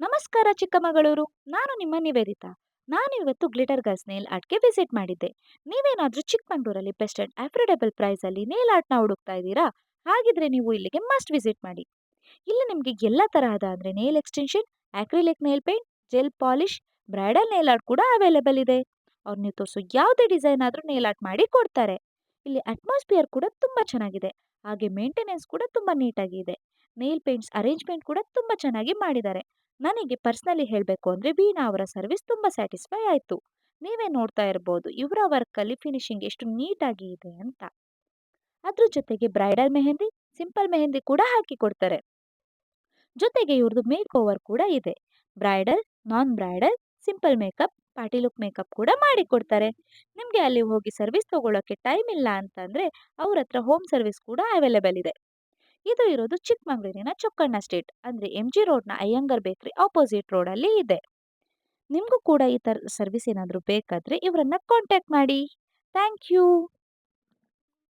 ನಮಸ್ಕಾರ ಚಿಕ್ಕಮಗಳೂರು. ನಾನು ನಿಮ್ಮ ನಿವೇದಿತಾ. ನಾನಿವತ್ತು ಗ್ಲಿಟರ್ ಗರ್ಲ್ಸ್ ನೇಲ್ ಆರ್ಟ್‌ಗೆ ವಿಸಿಟ್ ಮಾಡಿದ್ದೆ. ನೀವೇನಾದ್ರೂ ಚಿಕ್ಕಮಂಗ್ಳೂರಲ್ಲಿ ಬೆಸ್ಟ್ ಅಂಡ್ ಅಫೋರ್ಡೆಬಲ್ ಪ್ರೈಸಲ್ಲಿ ನೇಲ್ ಆರ್ಟ್‌ನ ಹುಡುಕ್ತಾ ಇದ್ದೀರಾ? ಹಾಗಿದ್ರೆ ನೀವು ಇಲ್ಲಿಗೆ ಮಸ್ಟ್ ವಿಸಿಟ್ ಮಾಡಿ. ಇಲ್ಲಿ ನಿಮಗೆ ಎಲ್ಲ ತರಹದ ಅಂದ್ರೆ nail extension, acrylic nail paint, gel polish, bridal nail art ಕೂಡ ಅವೈಲೇಬಲ್ ಇದೆ. ಅವ್ರು ನೀವು ತೋರಿಸೋ ಯಾವುದೇ ಡಿಸೈನ್ ಆದ್ರೂ ನೇಲ್ ಆರ್ಟ್ ಮಾಡಿ ಕೊಡ್ತಾರೆ. ಇಲ್ಲಿ ಅಟ್ಮಾಸ್ಫಿಯರ್ ಕೂಡ ತುಂಬಾ ಚೆನ್ನಾಗಿದೆ. ಹಾಗೆ ಮೇಂಟೆನೆನ್ಸ್ ಕೂಡ ತುಂಬಾ ನೀಟಾಗಿ ಇದೆ. ನೇಲ್ ಪೇಂಟ್ಸ್ ಅರೇಂಜ್ಮೆಂಟ್ ಕೂಡ ತುಂಬಾ ಚೆನ್ನಾಗಿ ಮಾಡಿದ್ದಾರೆ. ನನಗೆ ಪರ್ಸನಲಿ ಹೇಳಬೇಕು ಅಂದ್ರೆ ವೀಣಾ ಅವರ ಸರ್ವಿಸ್ ತುಂಬಾ ಸ್ಯಾಟಿಸ್ಫೈ ಆಯ್ತು. ನೀವೇ ನೋಡ್ತಾ ಇರಬಹುದು ಇವರ ವರ್ಕ್ ಅಲ್ಲಿ ಫಿನಿಶಿಂಗ್ ಎಷ್ಟು ನೀಟಾಗಿ ಇದೆ ಅಂತ. ಅದ್ರ ಜೊತೆಗೆ ಬ್ರೈಡಲ್ ಮೆಹಂದಿ, ಸಿಂಪಲ್ ಮೆಹಂದಿ ಕೂಡ ಹಾಕಿ ಕೊಡ್ತಾರೆ. ಜೊತೆಗೆ ಇವ್ರದ್ದು ಮೇಕ್ ಓವರ್ ಕೂಡ ಇದೆ. Bridal, non bridal, simple makeup, party look makeup ಕೂಡ ಮಾಡಿ ಕೊಡ್ತಾರೆ. ನಿಮ್ಗೆ ಅಲ್ಲಿ ಹೋಗಿ ಸರ್ವಿಸ್ ತಗೊಳ್ಳೋಕೆ ಟೈಮ್ ಇಲ್ಲ ಅಂತಂದ್ರೆ ಅವ್ರ ಹತ್ರ ಹೋಮ್ ಸರ್ವಿಸ್ ಕೂಡ ಅವೈಲೇಬಲ್ ಇದೆ. ಇದು ಇರೋದು ಚಿಕ್ಕಮಗಳೂರಿನ ಚೊಕ್ಕಣ್ಣ ಸ್ಟ್ರೀಟ್ ಅಂದ್ರೆ ಎಂಜಿ ರೋಡ್‌ನ ಅಯ್ಯಂಗಾರ್ ಬೇಕರಿ ಆಪೋಸಿಟ್ ರೋಡಲ್ಲಿ ಇದೆ. ನಿಮ್ಗೂ ಕೂಡ ಈ ತರ ಸರ್ವಿಸ್ ಏನಾದ್ರೂ ಬೇಕಾದ್ರೆ ಇವರನ್ನ ಕಾಂಟ್ಯಾಕ್ಟ್ ಮಾಡಿ. Thank you.